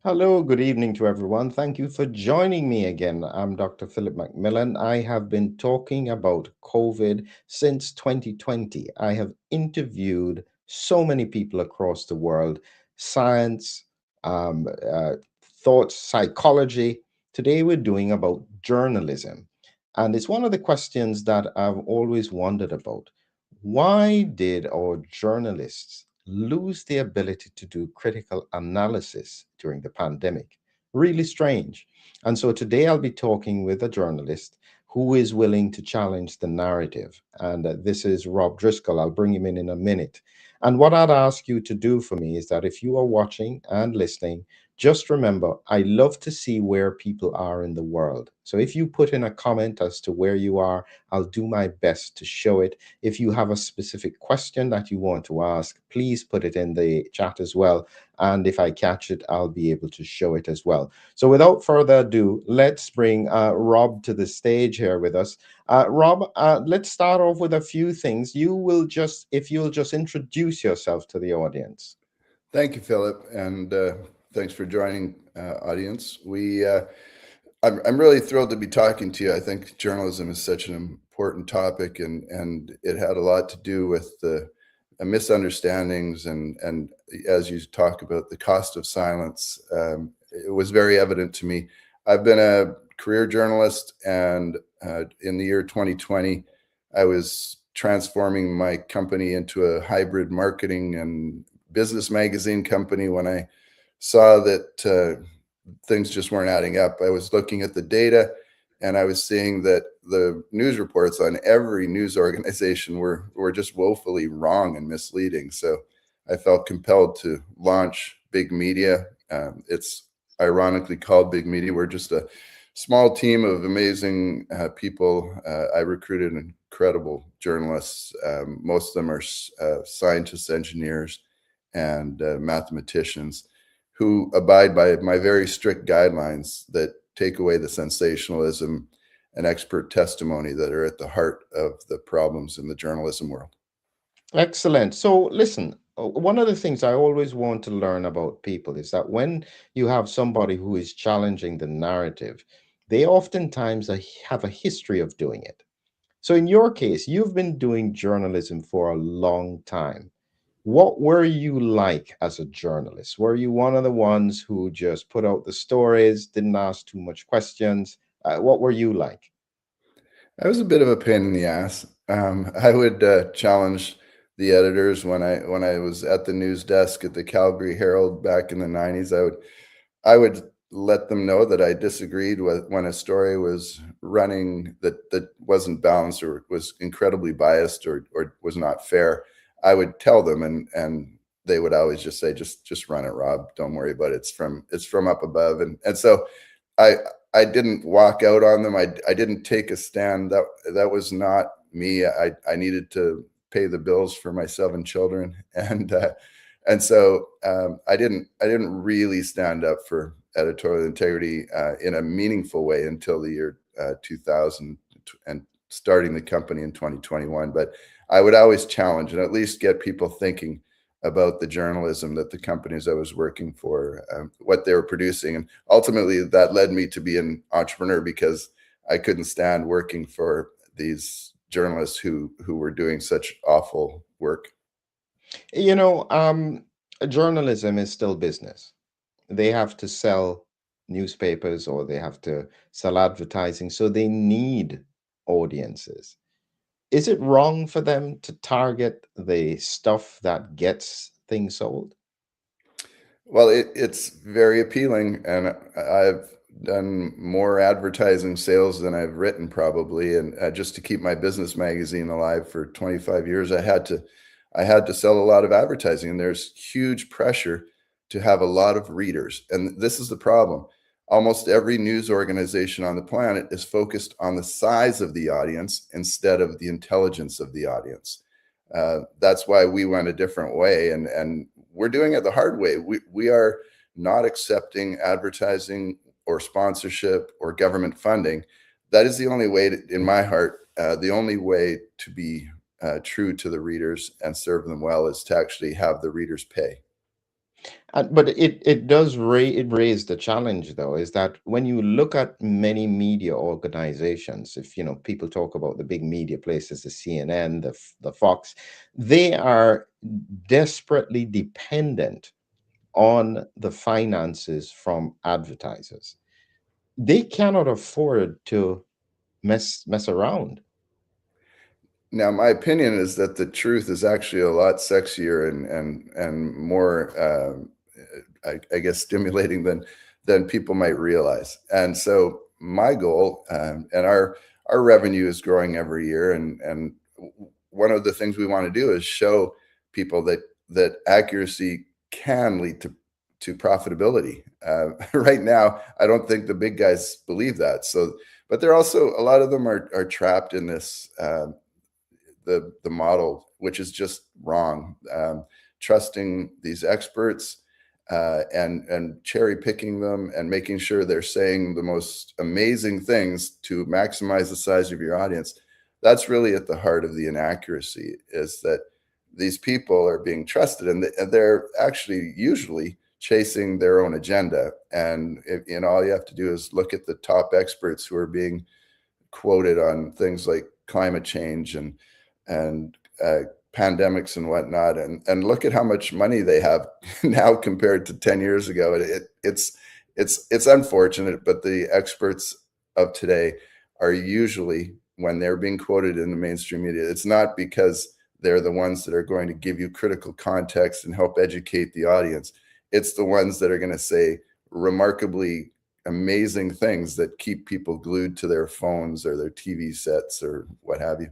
Hello, good evening to everyone. Thank you for joining me again. I'm Dr. Philip McMillan. I have been talking about COVID since 2020. I have interviewed so many people across the world, science, um, uh, thoughts, psychology. Today we're doing about journalism. And it's one of the questions that I've always wondered about. Why did our journalists lose the ability to do critical analysis during the pandemic? Really strange. And so today I'll be talking with a journalist who is willing to challenge the narrative. And this is Rob Driscoll. I'll bring him in a minute. And what I'd ask you to do for me is that if you are watching and listening, just remember, I love to see where people are in the world. So if you put in a comment as to where you are, I'll do my best to show it. If you have a specific question that you want to ask, please put it in the chat as well. And if I catch it, I'll be able to show it as well. So without further ado, let's bring Rob to the stage here with us. Rob, let's start off with a few things. If you'll just introduce yourself to the audience. Thank you, Philip, and thanks for joining, audience. I'm really thrilled to be talking to you. I think journalism is such an important topic, and it had a lot to do with the misunderstandings and as you talk about the cost of silence, it was very evident to me. I've been a career journalist, and in the year 2020, I was transforming my company into a hybrid marketing and business magazine company when I saw that things just weren't adding up. I was looking at the data, and I was seeing that the news reports on every news organization were just woefully wrong and misleading. So I felt compelled to launch Big Media. It's ironically called Big Media. We're just a small team of amazing people. I recruited incredible journalists. Most of them are scientists, engineers, and mathematicians who abide by my very strict guidelines that take away the sensationalism and expert testimony that are at the heart of the problems in the journalism world. Excellent. So, listen, one of the things I always want to learn about people is that when you have somebody who is challenging the narrative, they oftentimes have a history of doing it. So, in your case, you've been doing journalism for a long time. What were you like as a journalist? Were you one of the ones who just put out the stories, didn't ask too much questions? What were you like? I was a bit of a pain in the ass. I would challenge the editors when I was at the news desk at the Calgary Herald back in the '90s. I would let them know that I disagreed with when a story was running that wasn't balanced or was incredibly biased or was not fair. I would tell them, and they would always just say, just run it, Rob. Don't worry about it. It's from up above. And so I I didn't walk out on them. I didn't take a stand. That was not me. I needed to pay the bills for my 7 children, and so I didn't really stand up for editorial integrity in a meaningful way until the year 2000 and starting the company in 2021. But I would always challenge and at least get people thinking about the journalism that the companies I was working for, what they were producing, and ultimately that led me to be an entrepreneur because I couldn't stand working for these journalists who were doing such awful work. You know, journalism is still business. They have to sell newspapers or they have to sell advertising, so they need audiences. Is it wrong for them to target the stuff that gets things sold? Well, it's very appealing, and I've done more advertising sales than I've written probably. And just to keep my business magazine alive for 25 years, I had to sell a lot of advertising, and there's huge pressure to have a lot of readers. And this is the problem. Almost every news organization on the planet is focused on the size of the audience instead of the intelligence of the audience. That's why we went a different way, and we're doing it the hard way. We are not accepting advertising or sponsorship or government funding. That is the only way, in my heart, the only way to be true to the readers and serve them well is to actually have the readers pay. But it does raise the challenge, though, is that when you look at many media organizations, if people talk about the big media places, the CNN, the Fox, they are desperately dependent on the finances from advertisers. They cannot afford to mess around. Now, my opinion is that the truth is actually a lot sexier and more, I guess, stimulating than people might realize. And so, my goal, and our revenue is growing every year, and one of the things we want to do is show people that accuracy can lead to profitability. Right now, I don't think the big guys believe that. So, but they're also, a lot of them are trapped in this. The model, which is just wrong. Trusting these experts, and cherry picking them and making sure they're saying the most amazing things to maximize the size of your audience. That's really at the heart of the inaccuracy, is that these people are being trusted, and they're actually usually chasing their own agenda. And all you have to do is look at the top experts who are being quoted on things like climate change and pandemics and whatnot, and look at how much money they have now compared to 10 years ago. It's unfortunate, but the experts of today are usually, when they're being quoted in the mainstream media, it's not because they're the ones that are going to give you critical context and help educate the audience. It's the ones that are going to say remarkably amazing things that keep people glued to their phones or their TV sets or what have you.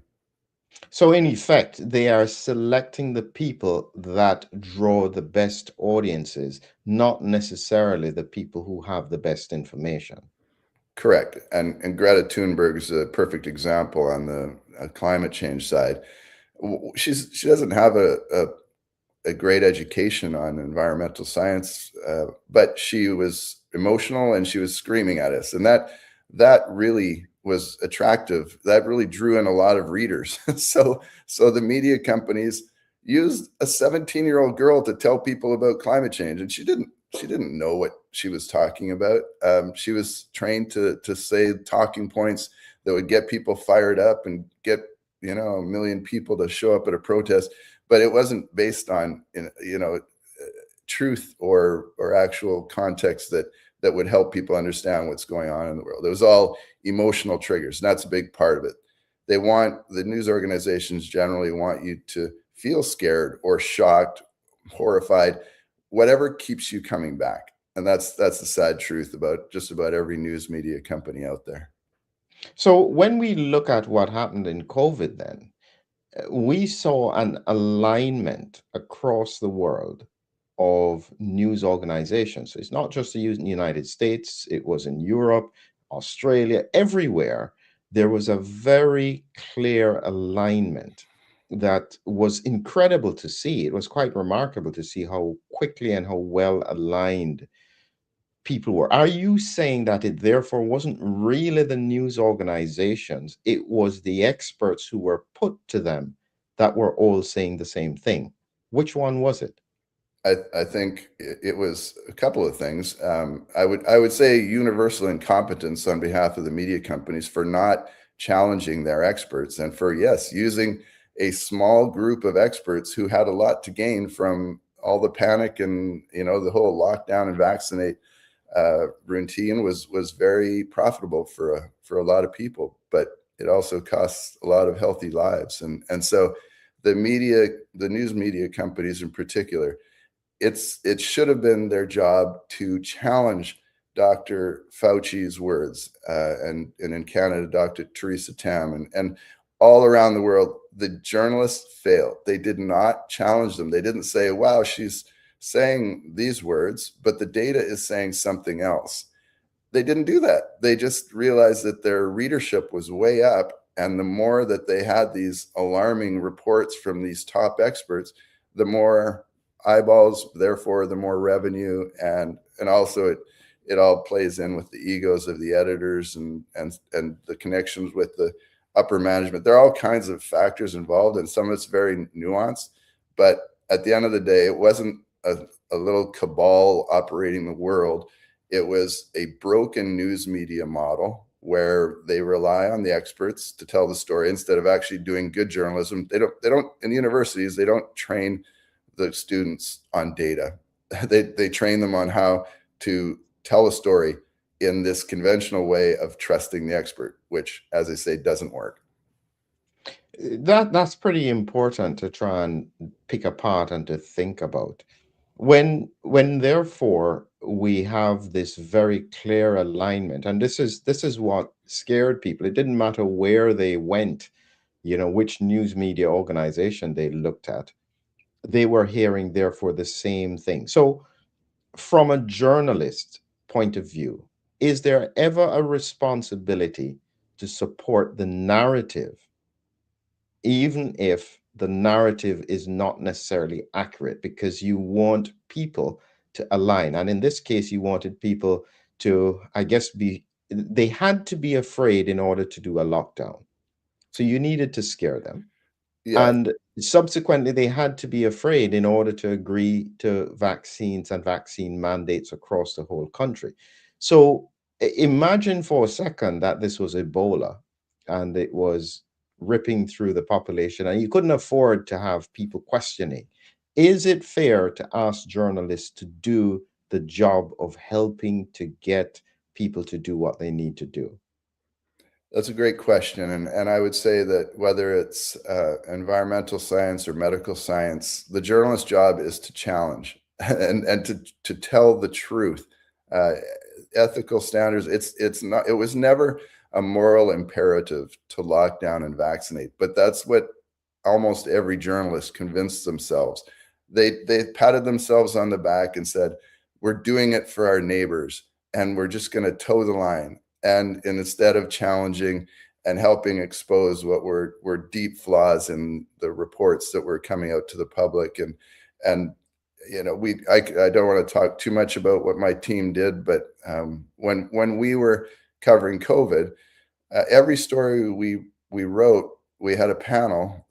So, in effect, they are selecting the people that draw the best audiences, not necessarily the people who have the best information. Correct. And Greta Thunberg is a perfect example on the climate change side. She doesn't have a great education on environmental science, but she was emotional and she was screaming at us, and that really was attractive. That really drew in a lot of readers. So the media companies used a 17-year-old girl to tell people about climate change, and she didn't know what she was talking about. She was trained to say talking points that would get people fired up and get a million people to show up at a protest, but it wasn't based on truth or actual context that would help people understand what's going on in the world. It was all emotional triggers, and that's a big part of it. The news organizations generally want you to feel scared or shocked, horrified, whatever keeps you coming back. And that's the sad truth about just about every news media company out there. So, when we look at what happened in COVID, then we saw an alignment across the world of news organizations. So it's not just the United States, it was in Europe, Australia, everywhere. There was a very clear alignment that was incredible to see. It was quite remarkable to see how quickly and how well aligned people were. Are you saying that it therefore wasn't really the news organizations, it was the experts who were put to them that were all saying the same thing? Which one was it? I think it was a couple of things. I would say universal incompetence on behalf of the media companies for not challenging their experts, and for, yes, using a small group of experts who had a lot to gain from all the panic, and the whole lockdown and vaccinate routine was very profitable for a lot of people, but it also costs a lot of healthy lives, and so the news media companies in particular, it should have been their job to challenge Dr. Fauci's words, and in Canada, Dr. Theresa Tam, and all around the world, the journalists failed. They did not challenge them. They didn't say, "Wow, she's saying these words, but the data is saying something else." They didn't do that. They just realized that their readership was way up. And the more that they had these alarming reports from these top experts, the more eyeballs, therefore the more revenue. And also it all plays in with the egos of the editors and the connections with the upper management. There are all kinds of factors involved, and some of it's very nuanced. But at the end of the day, it wasn't a little cabal operating the world. It was a broken news media model where they rely on the experts to tell the story instead of actually doing good journalism. They don't in universities, they don't train the students on data. They train them on how to tell a story in this conventional way of trusting the expert, which, as I say, doesn't work. That's pretty important to try and pick apart and to think about. When therefore we have this very clear alignment, and this is what scared people. It didn't matter where they went, which news media organization they looked at, they were hearing therefore the same thing. So from a journalist point of view, is there ever a responsibility to support the narrative, even if the narrative is not necessarily accurate, because you want people to align? And in this case, you wanted people to, I guess, they had to be afraid in order to do a lockdown. So you needed to scare them. Yeah, And subsequently, they had to be afraid in order to agree to vaccines and vaccine mandates across the whole country. So imagine for a second that this was Ebola and it was ripping through the population, and you couldn't afford to have people questioning. Is it fair to ask journalists to do the job of helping to get people to do what they need to do? that's a great question, and I would say that whether it's environmental science or medical science, the journalist's job is to challenge and to tell the truth. Uh, Ethical standards. It's not. It was never a moral imperative to lock down and vaccinate, but that's what almost every journalist convinced themselves. They patted themselves on the back and said, "We're doing it for our neighbors, and we're just going to toe the line." And instead of challenging and helping expose what were deep flaws in the reports that were coming out to the public, and I don't want to talk too much about what my team did, but when we were covering COVID, every story we wrote, we had a panel,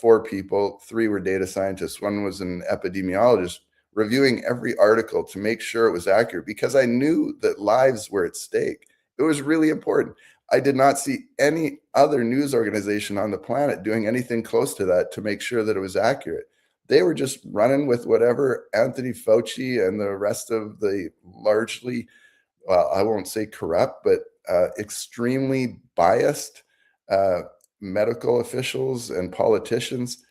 four people, three were data scientists, one was an epidemiologist, reviewing every article to make sure it was accurate, because I knew that lives were at stake. It was really important. I did not see any other news organization on the planet doing anything close to that to make sure that it was accurate. They were just running with whatever Anthony Fauci and the rest of the largely, well, I won't say corrupt, but extremely biased uh, medical officials and politicians.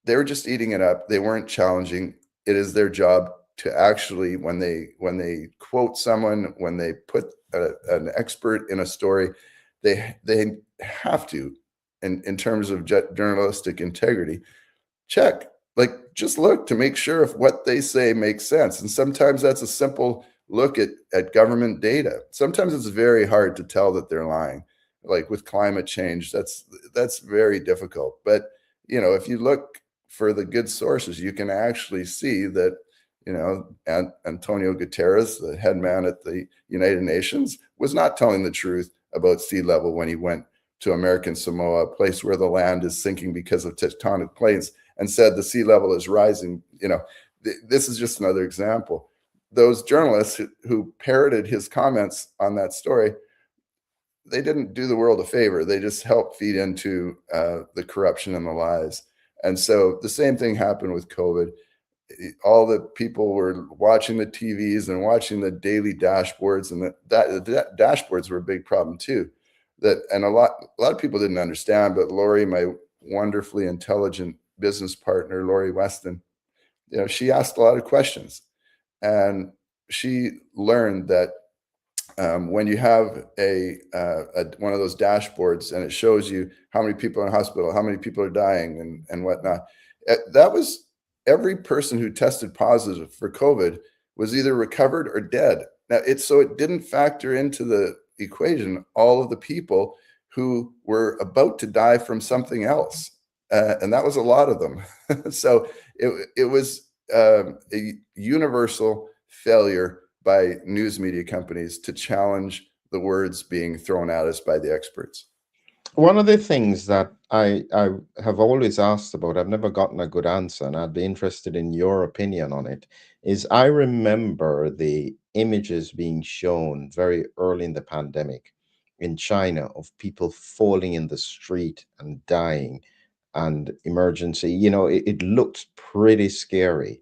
They were just eating it up. They weren't challenging. It is their job to actually, when they quote someone, when they put an expert in a story, they have to, in terms of journalistic integrity, check, like, just look to make sure if what they say makes sense. And sometimes that's a simple look at government data. Sometimes it's very hard to tell that they're lying. Like with climate change, that's very difficult. But if you look for the good sources, you can actually see that Antonio Guterres, the head man at the United Nations, was not telling the truth about sea level when he went to American Samoa, a place where the land is sinking because of tectonic plates, and said the sea level is rising. This is just another example. Those journalists who parroted his comments on that story, they didn't do the world a favor. They just helped feed into the corruption and the lies. And so the same thing happened with COVID. All the people were watching the TVs and watching the daily dashboards, and the dashboards were a big problem too. And a lot of people didn't understand, but Lori, my wonderfully intelligent business partner, Lori Weston, she asked a lot of questions, and she learned that when you have one of those dashboards and it shows you how many people are in hospital, how many people are dying, and whatnot, that was every person who tested positive for COVID was either recovered or dead. Now so it didn't factor into the equation all of the people who were about to die from something else, and that was a lot of them. So it was a universal failure by news media companies to challenge the words being thrown at us by the experts. One of the things that I have always asked about, I've never gotten a good answer, and I'd be interested in your opinion on it, is I remember the images being shown very early in the pandemic in China of people falling in the street and dying and emergency. It looked pretty scary.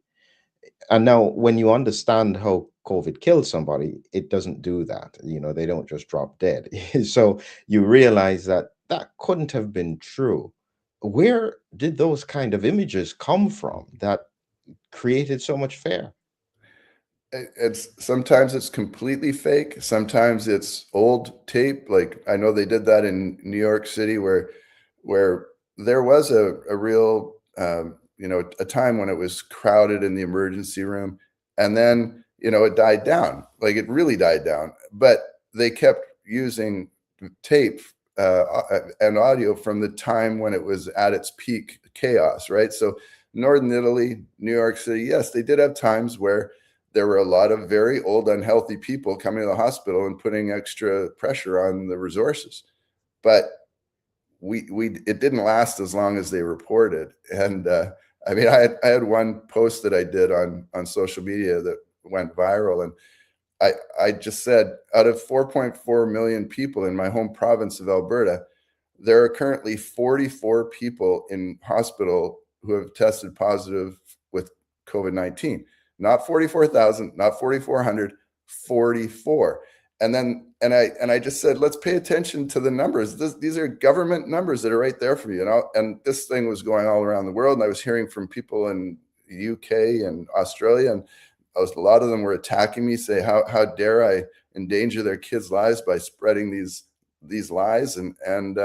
And now, when you understand how COVID killed somebody, it doesn't do that. They don't just drop dead. So you realize that that couldn't have been true. Where did those kind of images come from that created so much fear? It's sometimes it's completely fake. Sometimes it's old tape. Like I know they did that in New York City, where there was a real a time when it was crowded in the emergency room, and then it died down. Like it really died down. But they kept using tape and audio from the time when it was at its peak chaos. Right. So Northern Italy, New York City, yes, they did have times where there were a lot of very old, unhealthy people coming to the hospital and putting extra pressure on the resources. But we it didn't last as long as they reported. And I mean, I had one post that I did on social media that went viral, and I just said, out of 4.4 million people in my home province of Alberta, there are currently 44 people in hospital who have tested positive with COVID-19. Not 44,000, not 4,400, 44. And I just said, let's pay attention to the numbers. These are government numbers that are right there for you. And this thing was going all around the world, and I was hearing from people in the UK and Australia, and a lot of them were attacking me, say how dare I endanger their kids' lives by spreading these lies, and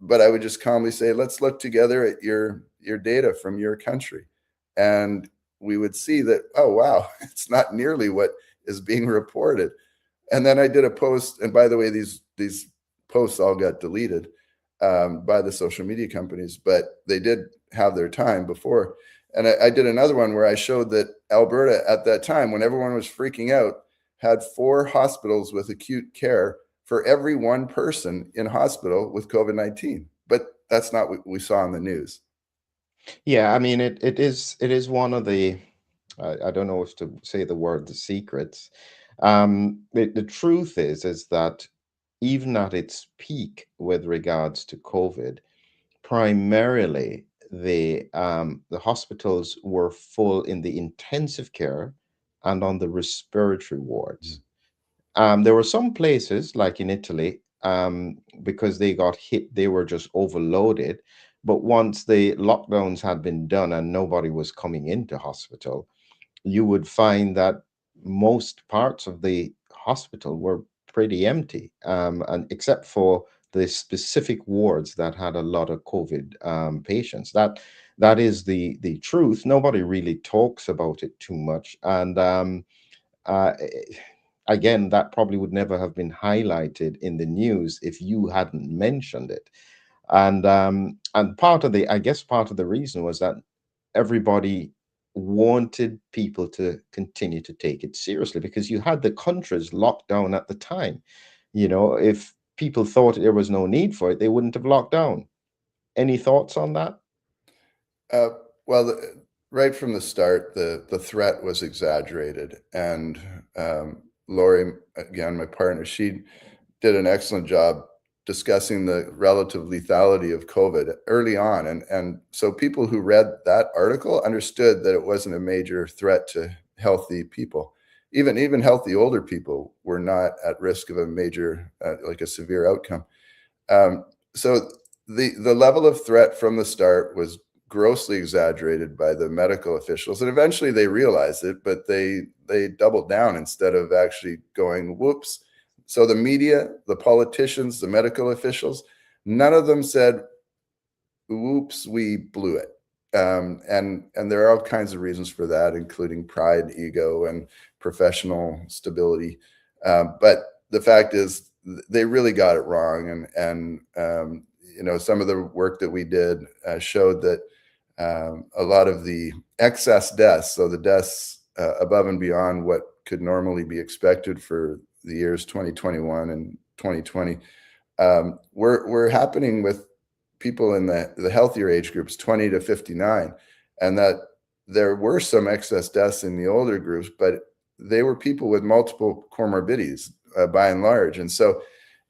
but I would just calmly say, let's look together at your data from your country, and we would see that, oh wow, it's not nearly what is being reported. And then I did a post, and by the way, these posts all got deleted by the social media companies, but they did have their time before. And I did another one where I showed that Alberta at that time, when everyone was freaking out, had 4 hospitals with acute care for every one person in hospital with COVID-19. But that's not what we saw in the news. Yeah, I mean, it is one of the, I don't know if to say the word, the secrets. The truth is that even at its peak with regards to COVID, primarily the hospitals were full in the intensive care and on the respiratory wards. There were some places like in Italy, because they got hit, they were just overloaded. But once the lockdowns had been done and nobody was coming into hospital, you would find that most parts of the hospital were pretty empty, and except for the specific wards that had a lot of COVID patients. That is the truth. Nobody really talks about it too much, and uh, again, that probably would never have been highlighted in the news if you hadn't mentioned it. And part of the, I guess, part of the reason was that everybody wanted people to continue to take it seriously because you had the countries locked down at the time. If people thought there was no need for it, they wouldn't have locked down. Any thoughts on that? Uh, well, right from the start, the threat was exaggerated, and Lori, again, my partner, she did an excellent job discussing the relative lethality of COVID early on, and so people who read that article understood that it wasn't a major threat to healthy people. Even healthy older people were not at risk of a major, like a severe outcome. Um, so the level of threat from the start was grossly exaggerated by the medical officials, and eventually they realized it, but they doubled down instead of actually going whoops. So the media, the politicians, the medical officials, none of them said, "Oops, we blew it." And there are all kinds of reasons for that, including pride, ego, and professional stability. But the fact is, they really got it wrong. And some of the work that we did showed that a lot of the excess deaths, so the deaths above and beyond what could normally be expected for the years 2021 and 2020, were happening with people in the healthier age groups, 20 to 59, and that there were some excess deaths in the older groups, but they were people with multiple comorbidities by and large. And so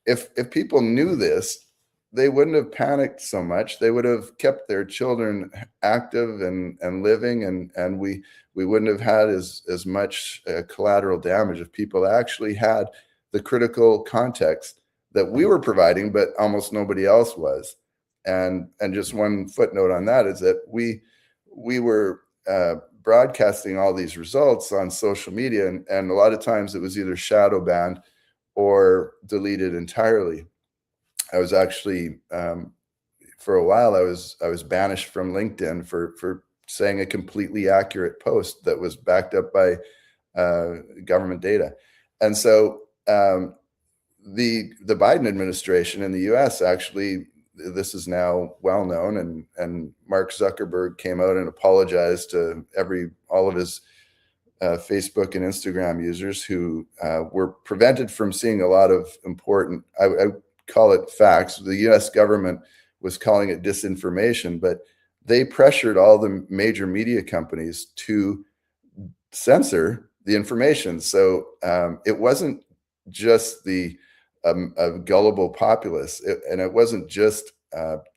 if people knew this, they wouldn't have panicked so much. They would have kept their children active and living, and we wouldn't have had as much collateral damage if people actually had the critical context that we were providing, but almost nobody else was. And just one footnote on that is that we were broadcasting all these results on social media, and a lot of times it was either shadow banned or deleted entirely. I was actually for a while I was banished from LinkedIn for saying a completely accurate post that was backed up by government data. And so the Biden administration in the U.S. actually, this is now well known, and Mark Zuckerberg came out and apologized to all of his Facebook and Instagram users who were prevented from seeing a lot of important, I call it facts. The US government was calling it disinformation, but they pressured all the major media companies to censor the information. So it wasn't just the gullible populace, and it wasn't just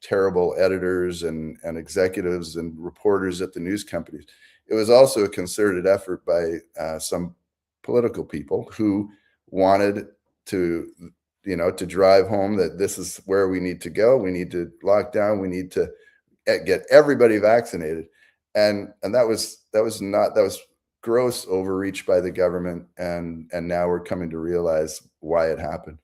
terrible editors and executives and reporters at the news companies. It was also a concerted effort by some political people who wanted to, to drive home that this is where we need to go. We need to lock down. We need to get everybody vaccinated, and that was gross overreach by the government, and now we're coming to realize why it happened.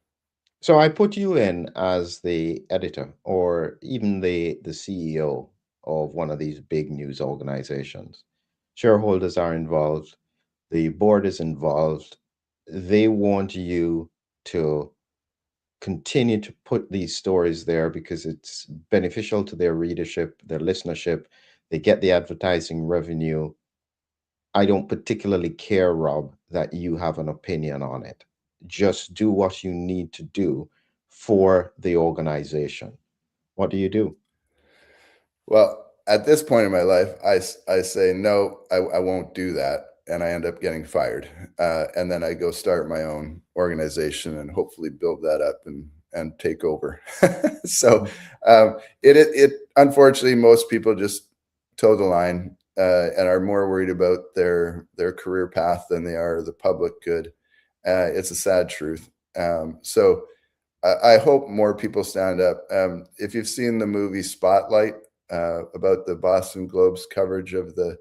So I put you in as the editor or even the CEO of one of these big news organizations. Shareholders are involved, the board is involved. They want you to continue to put these stories there because it's beneficial to their readership, their listenership. They get the advertising revenue. I don't particularly care, Rob, that you have an opinion on it. Just do what you need to do for the organization. What do you do? Well, at this point in my life, I say, no, I won't do that. And I end up getting fired. And then I go start my own organization and hopefully build that up and take over. So it unfortunately, most people just toe the line and are more worried about their career path than they are the public good. It's a sad truth. So I hope more people stand up. If you've seen the movie Spotlight about the Boston Globe's coverage of the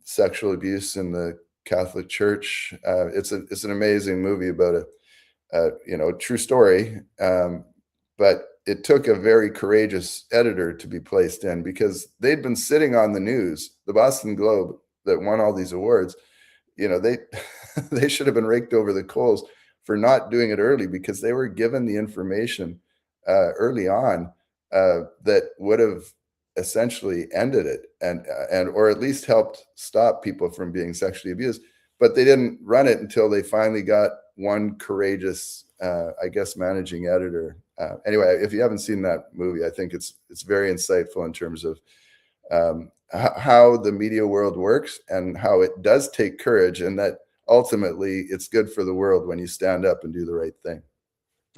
sexual abuse in the Catholic Church, it's an amazing movie about a true story. But it took a very courageous editor to be placed in because they'd been sitting on the news, the Boston Globe that won all these awards. They they should have been raked over the coals for not doing it early because they were given the information early on that would have essentially ended it and or at least helped stop people from being sexually abused. But they didn't run it until they finally got one courageous, I guess, managing editor. Anyway, if you haven't seen that movie, I think it's very insightful in terms of how the media world works and how it does take courage, and that ultimately it's good for the world when you stand up and do the right thing.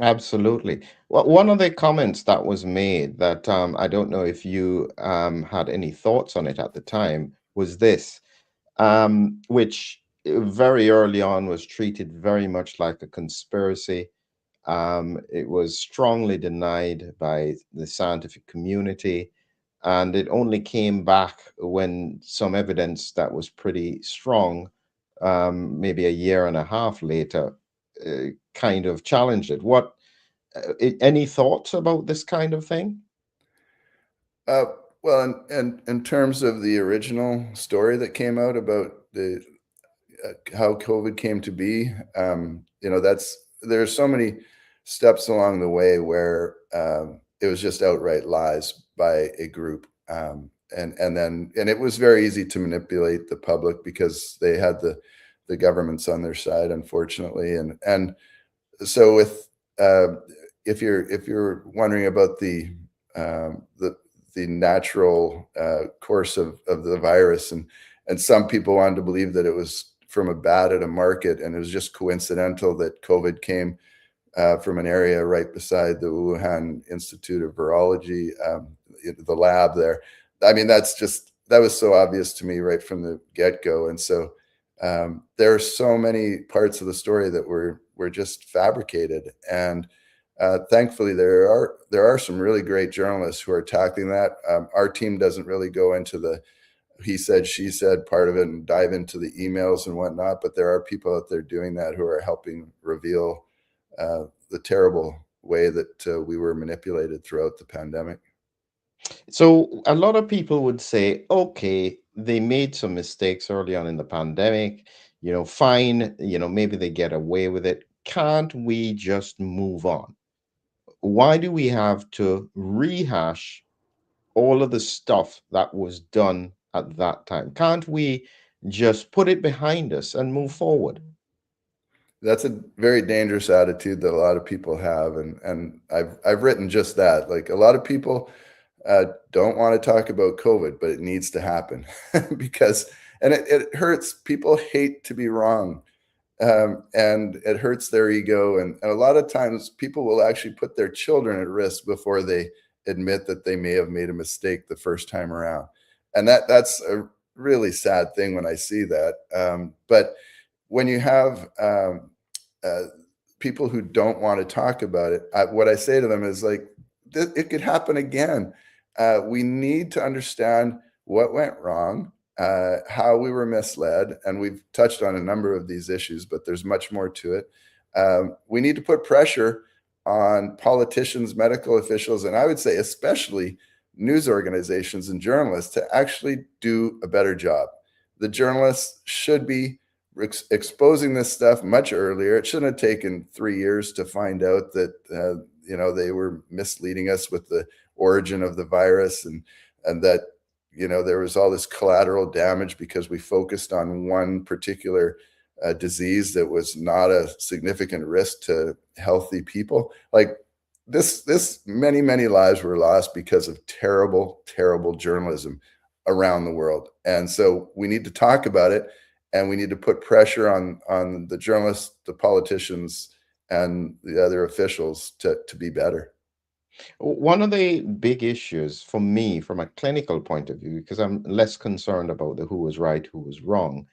Absolutely. Well, one of the comments that was made that I don't know if you had any thoughts on it at the time was this, which very early on was treated very much like a conspiracy. It was strongly denied by the scientific community, and it only came back when some evidence that was pretty strong, maybe a year and a half later, kind of challenged it. Any thoughts about this kind of thing? Uh, well, in terms of the original story that came out about the how COVID came to be, there's so many steps along the way where it was just outright lies by a group, and it was very easy to manipulate the public because they had the governments on their side, unfortunately, and so with uh, if you're wondering about um, the the natural course of the virus, and some people wanted to believe that it was from a bat at a market, and it was just coincidental that COVID came from an area right beside the Wuhan Institute of Virology, the lab there. I mean, that was so obvious to me right from the get go. And so there are so many parts of the story that were just fabricated. And thankfully, there are some really great journalists who are tackling that. Our team doesn't really go into the he said, she said part of it and dive into the emails and whatnot. But there are people out there doing that who are helping reveal the terrible way that we were manipulated throughout the pandemic. So a lot of people would say, okay, they made some mistakes early on in the pandemic, fine, maybe they get away with it. Can't we just move on? Why do we have to rehash all of the stuff that was done at that time? Can't we just put it behind us and move forward? That's a very dangerous attitude that a lot of people have, and I've written just that. Like, a lot of people don't want to talk about COVID, but it needs to happen because and it hurts. People hate to be wrong, and it hurts their ego. And a lot of times, people will actually put their children at risk before they admit that they may have made a mistake the first time around, and that's a really sad thing when I see that. But when you have uh, people who don't want to talk about it, what I say to them is like, it could happen again. We need to understand what went wrong, how we were misled, and we've touched on a number of these issues, but there's much more to it. We need to put pressure on politicians, medical officials, and I would say especially news organizations and journalists to actually do a better job. The journalists should be exposing this stuff much earlier. It shouldn't have taken 3 years to find out that they were misleading us with the origin of the virus, and that there was all this collateral damage because we focused on one particular disease that was not a significant risk to healthy people. Like, this many lives were lost because of terrible journalism around the world. And so we need to talk about it, and we need to put pressure on the journalists, the politicians, and the other officials to be better. One of the big issues for me, from a clinical point of view, because I'm less concerned about the who was right, who was wrong,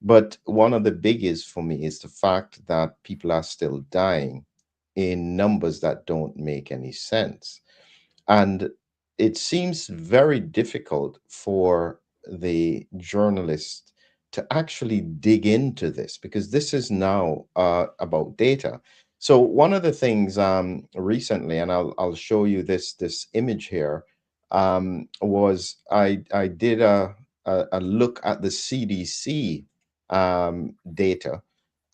but one of the biggest for me is the fact that people are still dying in numbers that don't make any sense. And it seems very difficult for the journalist to actually dig into this, because this is now about data. So one of the things recently, and I'll show you this image here, was I did a look at the CDC data,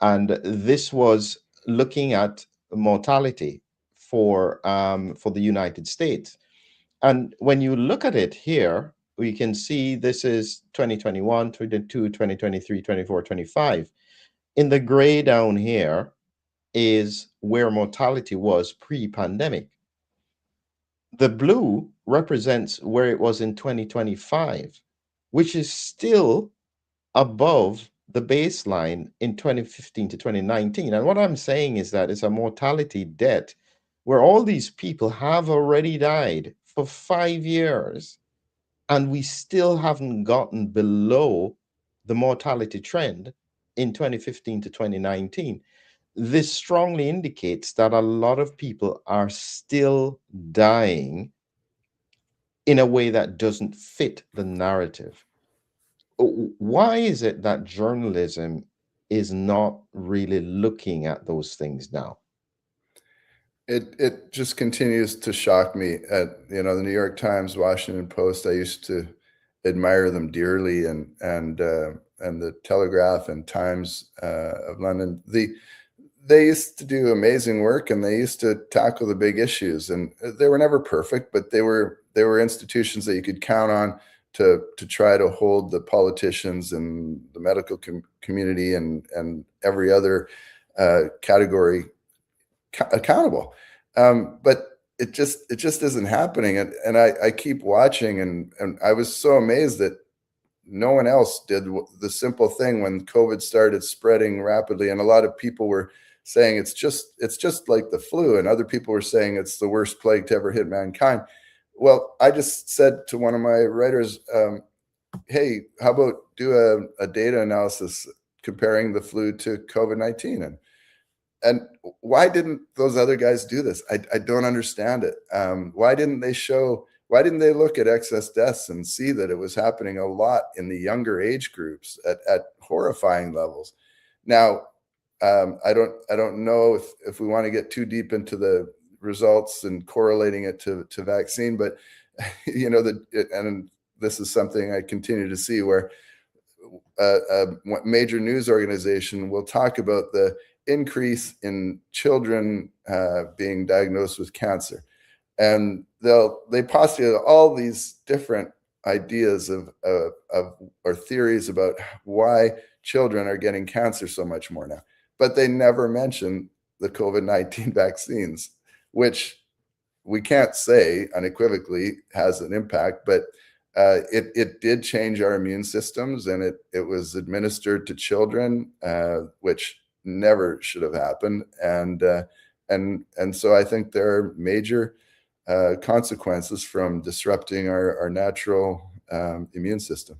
and this was looking at mortality for the United States. And when you look at it here, we can see this is 2021, 2022, 2023, 24, 25. In the gray down here is where mortality was pre-pandemic. The blue represents where it was in 2025, which is still above the baseline in 2015 to 2019. And what I'm saying is that it's a mortality debt where all these people have already died for 5 years, and we still haven't gotten below the mortality trend in 2015 to 2019. This strongly indicates that a lot of people are still dying in a way that doesn't fit the narrative. Why is it that journalism is not really looking at those things now? It just continues to shock me. At the New York Times, Washington Post, I used to admire them dearly, and the Telegraph and Times of London. They used to do amazing work, and they used to tackle the big issues, and they were never perfect, but they were institutions that you could count on to try to hold the politicians and the medical community and every other category accountable. But it just isn't happening, and I keep watching, and I was so amazed that no one else did the simple thing when COVID started spreading rapidly, and a lot of people were saying it's just like the flu, and other people were saying it's the worst plague to ever hit mankind. Well, I just said to one of my writers, "Hey, how about do a data analysis comparing the flu to COVID-19?" And why didn't those other guys do this? I don't understand it. Why didn't they look at excess deaths and see that it was happening a lot in the younger age groups at horrifying levels? Now, I don't know if we want to get too deep into the results and correlating it to vaccine, but and this is something I continue to see where a major news organization will talk about the increase in children being diagnosed with cancer, and they postulate all these different ideas of or theories about why children are getting cancer so much more now, but they never mention the COVID-19 vaccines, which we can't say unequivocally has an impact, but it did change our immune systems, and it was administered to children, which never should have happened, and so I think there are major consequences from disrupting our natural immune system.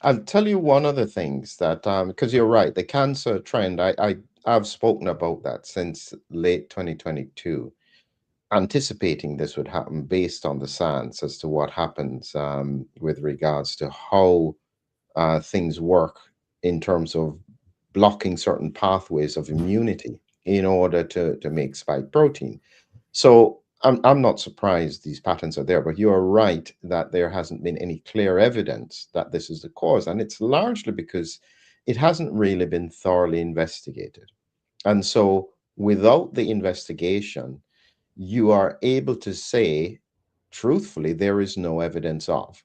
I'll tell you one of the things that, because you're right, the cancer trend, I've spoken about that since late 2022, anticipating this would happen based on the science as to what happens with regards to how things work in terms of blocking certain pathways of immunity in order to make spike protein. So I'm not surprised these patterns are there, but you are right that there hasn't been any clear evidence that this is the cause. And it's largely because it hasn't really been thoroughly investigated. And so without the investigation, you are able to say, truthfully, there is no evidence of.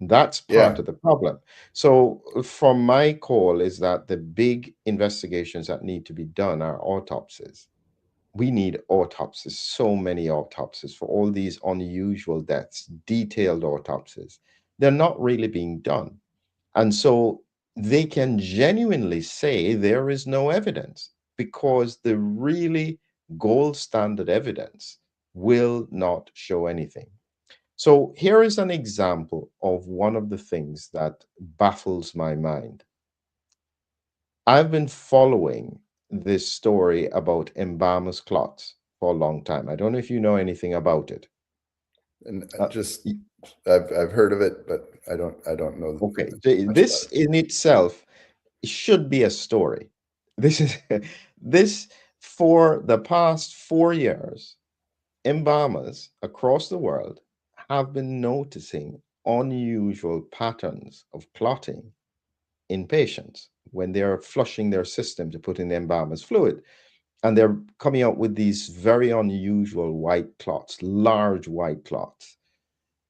That's Yeah, part of the problem. So, from my call, is that the big investigations that need to be done are autopsies. We need autopsies, so many autopsies for all these unusual deaths, detailed autopsies. They're not really being done. And so they can genuinely say there is no evidence because the really gold standard evidence will not show anything. So here is an example of one of the things that baffles my mind. I've been following this story about embalmer's clots for a long time. I don't know if you know anything about it. and Uh, just y- I've heard of it, but I don't know okay, much about this in itself should be a story. This is this for the past 4 years, embalmers across the world have been noticing unusual patterns of clotting in patients when they're flushing their system to put in the embalmer's fluid. And they're coming out with these very unusual white clots, large white clots.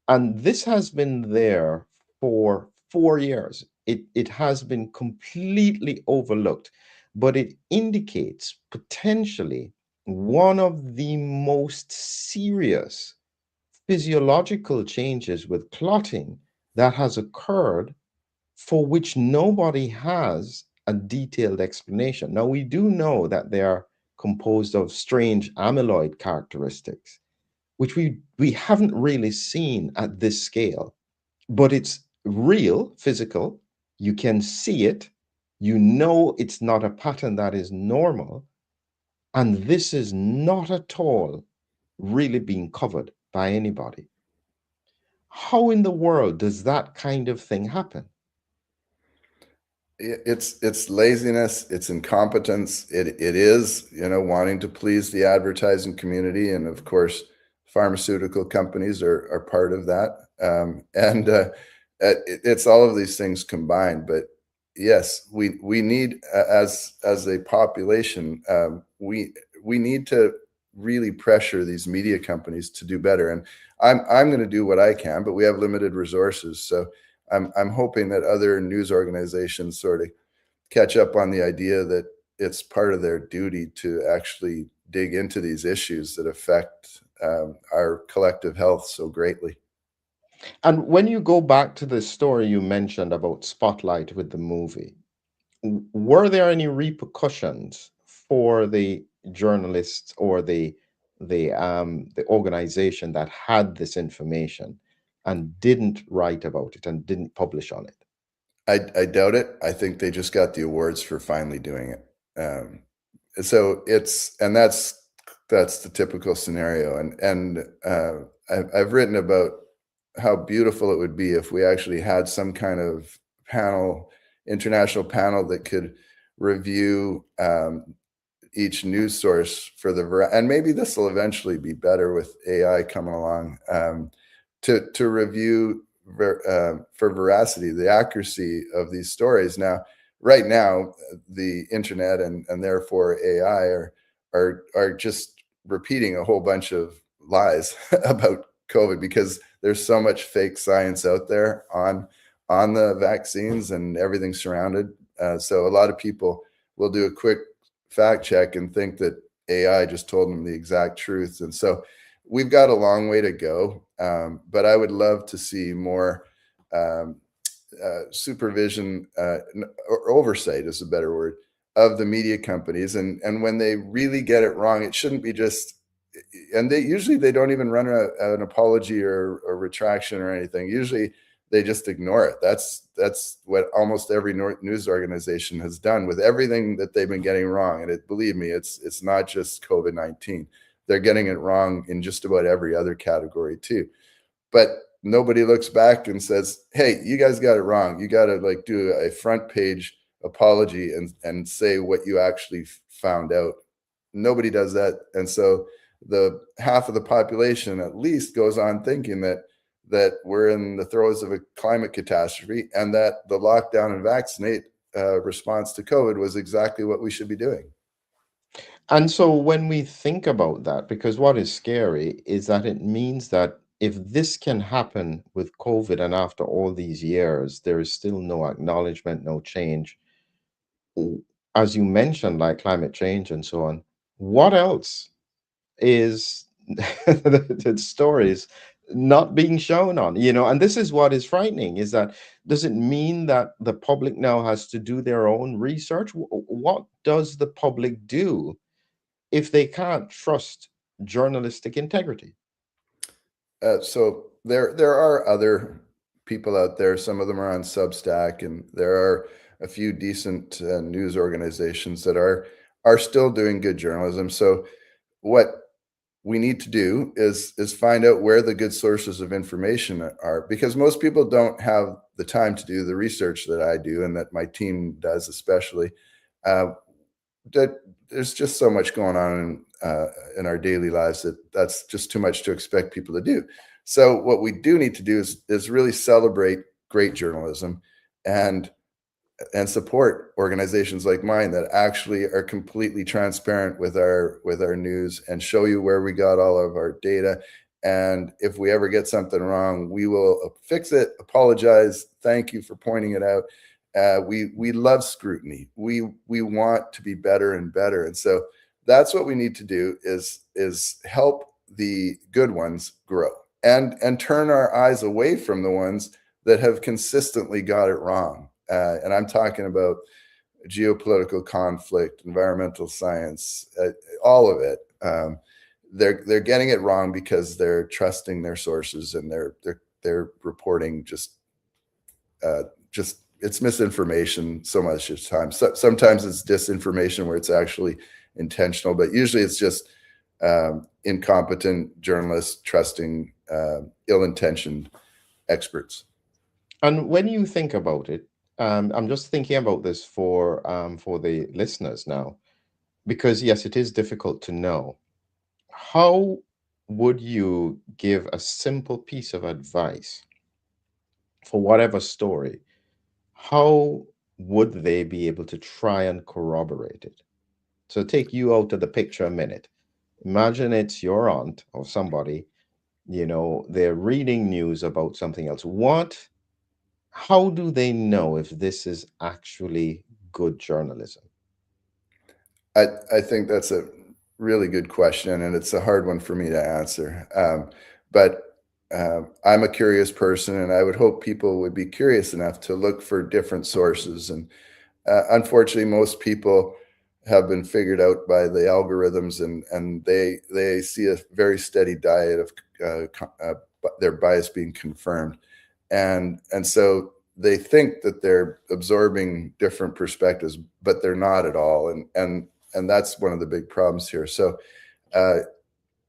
And this has been there for 4 years. It has been completely overlooked, but it indicates potentially one of the most serious physiological changes with clotting that has occurred for which nobody has a detailed explanation. Now, we do know that they are composed of strange amyloid characteristics, which we haven't really seen at this scale, but it's real, physical. You can see it. You know it's not a pattern that is normal. And this is not at all really being covered by anybody. How in the world does that kind of thing happen? it's laziness, it's incompetence, it is wanting to please the advertising community, and of course pharmaceutical companies are part of that, and it's all of these things combined. But yes, we need, as a population, we need to really pressure these media companies to do better, and I'm going to do what I can, but we have limited resources, so I'm hoping that other news organizations sort of catch up on the idea that it's part of their duty to actually dig into these issues that affect our collective health so greatly. And when you go back to the story you mentioned about Spotlight with the movie, were there any repercussions for the journalists or the organization that had this information and didn't write about it and didn't publish on it? I doubt it. I think they just got the awards for finally doing it. So it's and that's the typical scenario. And I've written about how beautiful it would be if we actually had some kind of panel, international panel that could review each news source for and maybe this will eventually be better with AI coming along, to review for veracity, the accuracy of these stories. Now, right now, the internet and therefore AI are just repeating a whole bunch of lies about COVID because there's so much fake science out there on the vaccines and everything surrounded. So a lot of people will do a quick fact check and think that AI just told them the exact truth. And so we've got a long way to go. But I would love to see more um, supervision, or oversight is a better word, of the media companies. And when they really get it wrong, it shouldn't be just, and they don't even run an apology or a retraction or anything. Usually they just ignore it. That's what almost every news organization has done with everything that they've been getting wrong. And believe me, it's not just COVID-19. They're getting it wrong in just about every other category too. But nobody looks back and says, "Hey, you guys got it wrong. You got to like do a front page apology and say what you actually found out." Nobody does that, and so the half of the population at least goes on thinking that we're in the throes of a climate catastrophe and that the lockdown and vaccinate response to COVID was exactly what we should be doing. And so when we think about that, because what is scary is that it means that if this can happen with COVID and after all these years, there is still no acknowledgement, no change, w- as you mentioned, like climate change and so on, what else is the stories not being shown on, and this is what is frightening, is that does it mean that the public now has to do their own research? What does the public do if they can't trust journalistic integrity? So there are other people out there. Some of them are on Substack, and there are a few decent news organizations that are still doing good journalism. So what we need to do is find out where the good sources of information are, because most people don't have the time to do the research that I do and that my team does, especially. Uh, that there's just so much going on in our daily lives that's just too much to expect people to do. So what we do need to do is really celebrate great journalism and and support organizations like mine that actually are completely transparent with our news and show you where we got all of our data. And if we ever get something wrong, we will fix it, apologize, thank you for pointing it out. We love scrutiny. We want to be better and better, and so that's what we need to do is help the good ones grow and turn our eyes away from the ones that have consistently got it wrong. And I'm talking about geopolitical conflict, environmental science, all of it. They're getting it wrong because they're trusting their sources and they're reporting just it's misinformation so much of the time. So, sometimes it's disinformation where it's actually intentional, but usually it's just incompetent journalists trusting ill-intentioned experts. And when you think about it, I'm just thinking about this for the listeners now, because yes, it is difficult to know. How would you give a simple piece of advice for whatever story? How would they be able to try and corroborate it? So take you out of the picture a minute. Imagine it's your aunt or somebody, they're reading news about something else. How do they know if this is actually good journalism? I think that's a really good question, and it's a hard one for me to answer. But I'm a curious person, and I would hope people would be curious enough to look for different sources. And unfortunately, most people have been figured out by the algorithms, and they see a very steady diet of their bias being confirmed, and so they think that they're absorbing different perspectives, but they're not at all, and that's one of the big problems here. So uh,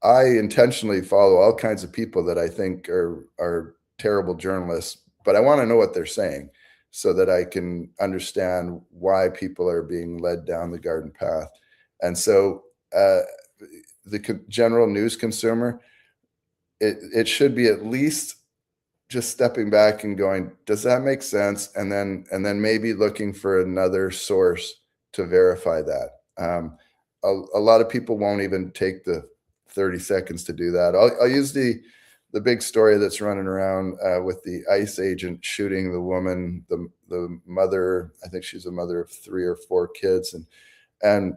I intentionally follow all kinds of people that I think are terrible journalists, but I want to know what they're saying so that I can understand why people are being led down the garden path. And so uh, the general news consumer, it should be at least just stepping back and going, does that make sense? And then maybe looking for another source to verify that. A lot of people won't even take the 30 seconds to do that. I'll use the big story that's running around with the ICE agent shooting the woman, the mother. I think she's a mother of 3 or 4 kids, and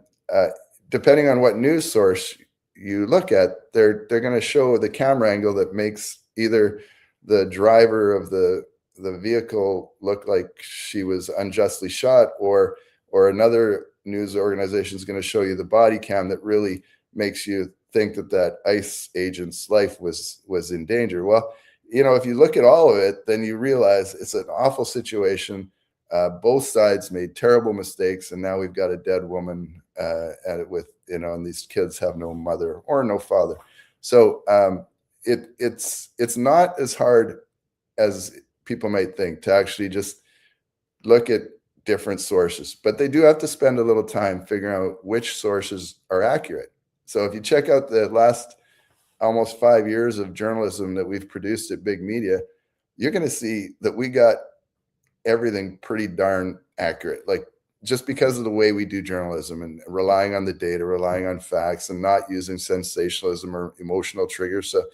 depending on what news source you look at, they're going to show the camera angle that makes either the driver of the vehicle look like she was unjustly shot, or another news organization is going to show you the body cam that really makes you think that ICE agent's life was in danger. Well, if you look at all of it, then you realize it's an awful situation. Both sides made terrible mistakes, and now we've got a dead woman at it with, and these kids have no mother or no father. So it's not as hard as people might think to actually just look at different sources, but they do have to spend a little time figuring out which sources are accurate. So if you check out the last almost 5 years of journalism that we've produced at Big Media, you're going to see that we got everything pretty darn accurate. Like, just because of the way we do journalism and relying on the data, relying on facts, and not using sensationalism or emotional triggers. So,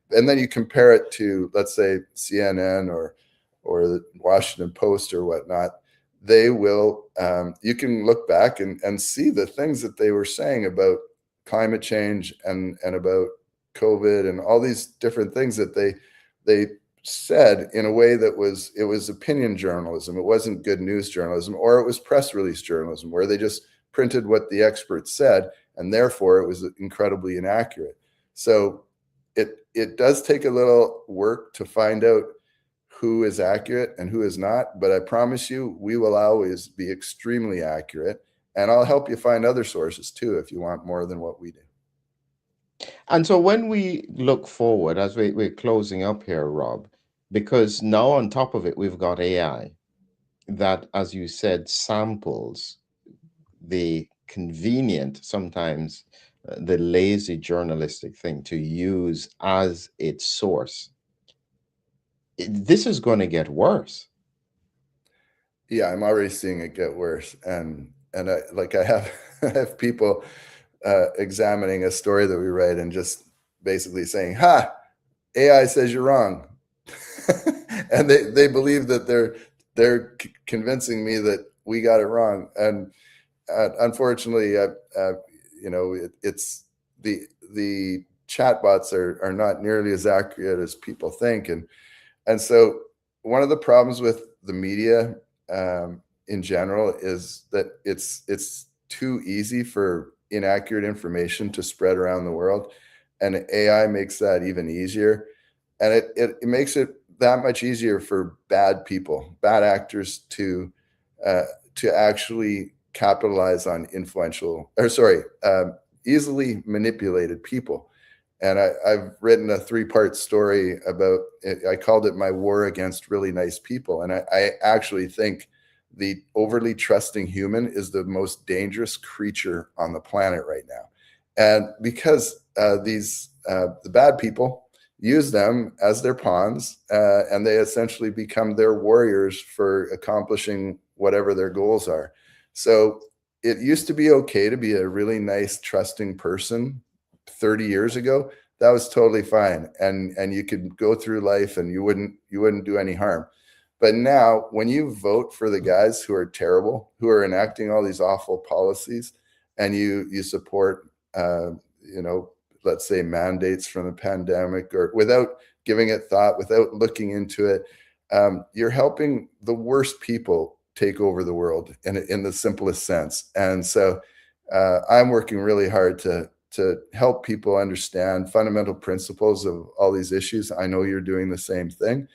and then you compare it to, let's say, CNN or the Washington Post or whatnot. They will, you can look back and see the things that they were saying about climate change and about COVID and all these different things that they said in a way that it was opinion journalism. It wasn't good news journalism, or it was press release journalism where they just printed what the experts said, and therefore it was incredibly inaccurate. So it does take a little work to find out who is accurate and who is not, but I promise you, we will always be extremely accurate, and I'll help you find other sources too if you want more than what we do. And so when we look forward, as we're closing up here, Rob, because now on top of it, we've got AI that, as you said, samples the convenient, sometimes the lazy journalistic thing to use as its source. This is going to get worse. Yeah, I'm already seeing it get worse, and I have I have people examining a story that we write and just basically saying, "Ha, AI says you're wrong," and they believe that they're convincing me that we got it wrong. And unfortunately, it's the chatbots are not nearly as accurate as people think, and so one of the problems with the media in general is that it's too easy for inaccurate information to spread around the world, and AI makes that even easier, and it makes it that much easier for bad people, bad actors uh, to actually capitalize on easily manipulated people. And I've written a 3-part story about it. I called it My War Against Really Nice People. And I actually think the overly trusting human is the most dangerous creature on the planet right now. And because the bad people use them as their pawns, and they essentially become their warriors for accomplishing whatever their goals are. So it used to be okay to be a really nice, trusting person 30 years ago. That was totally fine, and you could go through life and you wouldn't do any harm. But now, when you vote for the guys who are terrible, who are enacting all these awful policies, and you support uh, you know, let's say mandates from the pandemic, or without giving it thought, without looking into it, you're helping the worst people take over the world in the simplest sense. And so I'm working really hard to help people understand fundamental principles of all these issues. I know you're doing the same thing,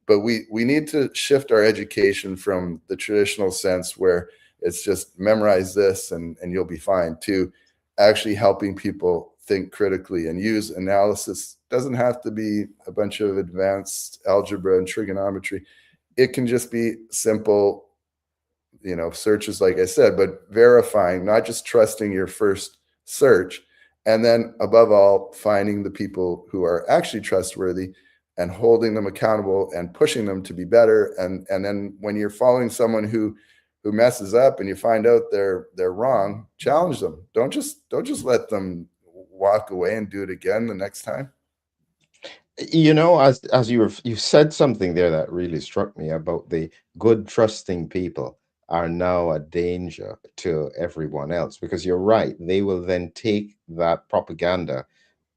but we need to shift our education from the traditional sense where it's just memorize this and you'll be fine, to actually helping people think critically and use analysis. Doesn't have to be a bunch of advanced algebra and trigonometry. It can just be simple, searches, like I said, but verifying, not just trusting your first search. And then above all, finding the people who are actually trustworthy and holding them accountable and pushing them to be better. And then when you're following someone who messes up and you find out they're wrong, challenge them. Don't just let them walk away and do it again the next time. As you said something there that really struck me about the good trusting people are now a danger to everyone else, because you're right, they will then take that propaganda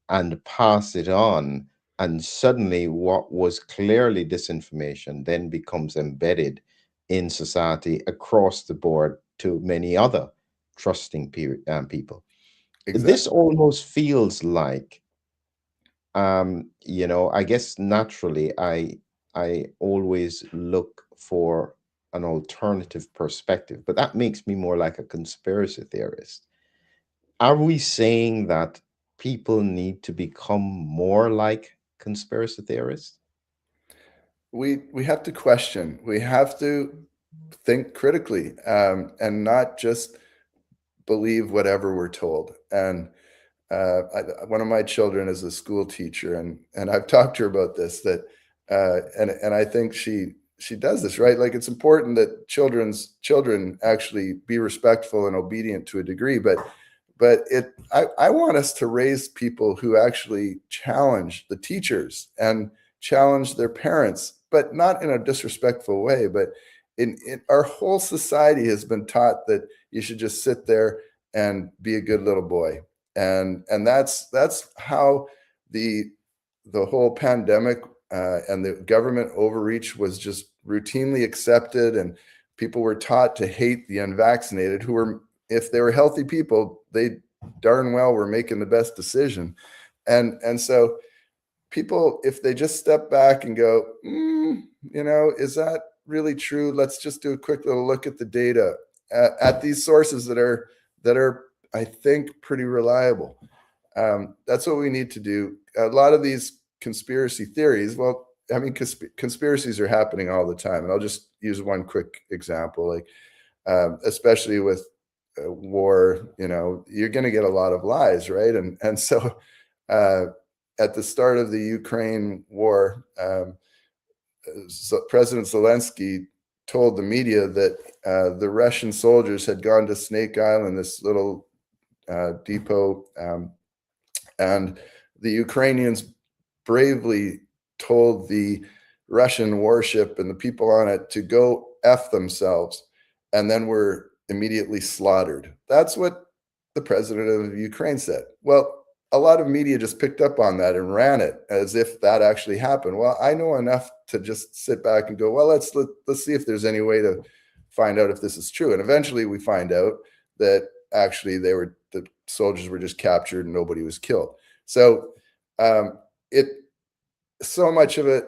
and pass it on, and suddenly what was clearly disinformation then becomes embedded in society across the board to many other trusting people. This Exactly. almost feels like, I guess naturally I always look for an alternative perspective, but that makes me more like a conspiracy theorist. Are we saying that people need to become more like conspiracy theorists? We have to question. We have to think critically, and not just believe whatever we're told. And one of my children is a school teacher, and I've talked to her about this. And I think she does this right. Like, it's important that children actually be respectful and obedient to a degree, but I want us to raise people who actually challenge the teachers and challenge their parents, but not in a disrespectful way. But in our whole society has been taught that you should just sit there and be a good little boy, and that's how the the whole pandemic and the government overreach was just routinely accepted, and people were taught to hate the unvaccinated, who were, if they were healthy people, they darn well were making the best decision. And so people, if they just step back and go, is that really true? Let's just do a quick little look at the data, at these sources that are, I think, pretty reliable. That's what we need to do. A lot of these conspiracy theories, well, I mean, conspiracies are happening all the time, and I'll just use one quick example. Like, especially with war, you're going to get a lot of lies, right? And so uh, at the start of the Ukraine war, President Zelensky told the media that the Russian soldiers had gone to Snake Island, this little depot, and the Ukrainians bravely told the Russian warship and the people on it to go F themselves, and then were immediately slaughtered. That's what the president of Ukraine said. Well, a lot of media just picked up on that and ran it as if that actually happened. Well, I know enough to just sit back and go, well, let's see if there's any way to find out if this is true. And eventually we find out that actually the soldiers were just captured and nobody was killed. So it so much of it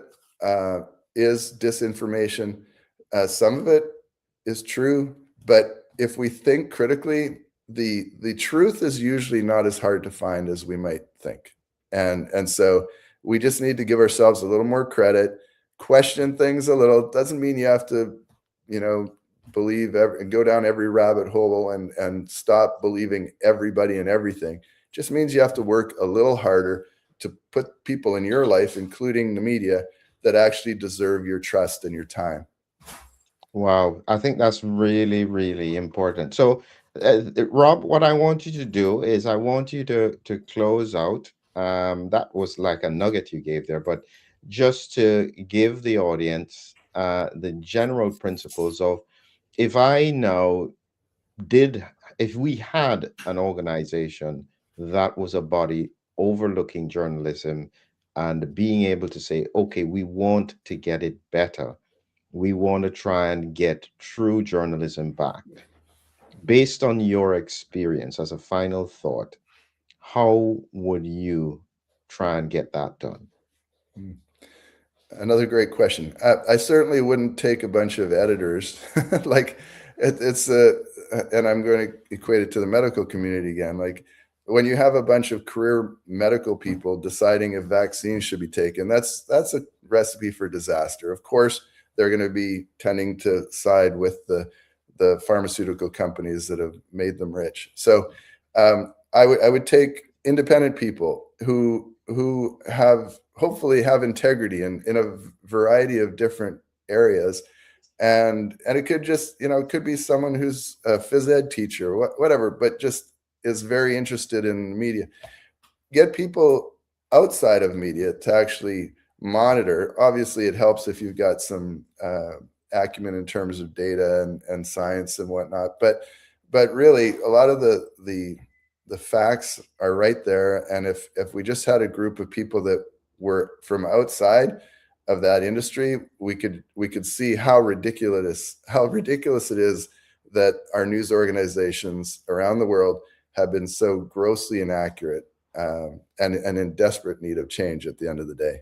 is disinformation. Some of it is true, but if we think critically, the truth is usually not as hard to find as we might think. And so we just need to give ourselves a little more credit, question things a little. It doesn't mean you have to, you know, believe and go down every rabbit hole and stop believing everybody and everything. It just means you have to work a little harder to put people in your life, including the media, that actually deserve your trust and your time. Wow, I think that's really, really important. So, Rob, what I want you to do is I want you to close out. That was like a nugget you gave there, but just to give the audience the general principles of, if I now did, if we had an organization that was a body overlooking journalism and being able to say, okay, we want to get it better. We want to try and get true journalism back. Based on your experience, as a final thought, how would you try and get that done? Mm. Another great question. I certainly wouldn't take a bunch of editors, like it's and I'm going to equate it to the medical community again. Like when you have a bunch of career medical people deciding if vaccines should be taken, that's a recipe for disaster. Of course, they're going to be tending to side with the pharmaceutical companies that have made them rich. So I would take independent people who have hopefully have integrity in a variety of different areas, and it could just, it could be someone who's a phys ed teacher, whatever, but just is very interested in media. Get people outside of media to actually monitor. Obviously, it helps if you've got some acumen in terms of data and science and whatnot. But really, a lot of the facts are right there. And if we just had a group of people that were from outside of that industry, we could see how ridiculous it is that our news organizations around the world have been so grossly inaccurate, and in desperate need of change at the end of the day.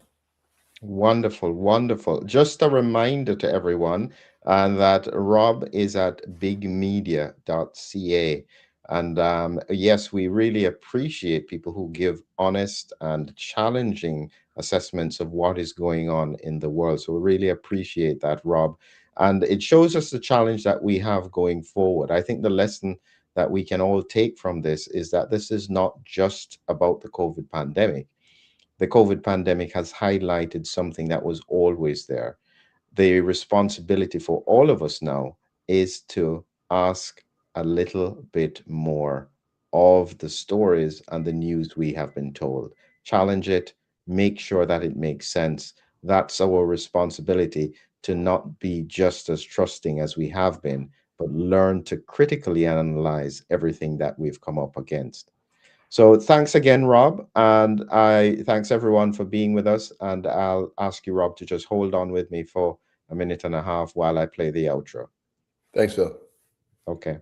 Wonderful, wonderful. Just a reminder to everyone, and that Rob is at bigmedia.ca. And yes, we really appreciate people who give honest and challenging assessments of what is going on in the world. So we really appreciate that, Rob. And it shows us the challenge that we have going forward. I think the lesson that we can all take from this is that this is not just about the COVID pandemic. The COVID pandemic has highlighted something that was always there. The responsibility for all of us now is to ask a little bit more of the stories and the news we have been told. Challenge it, make sure that it makes sense. That's our responsibility, to not be just as trusting as we have been, but learn to critically analyze everything that we've come up against. So thanks again, Rob, and I thanks everyone for being with us. And I'll ask you, Rob, to just hold on with me for a minute and a half while I play the outro. Thanks, Phil. Okay.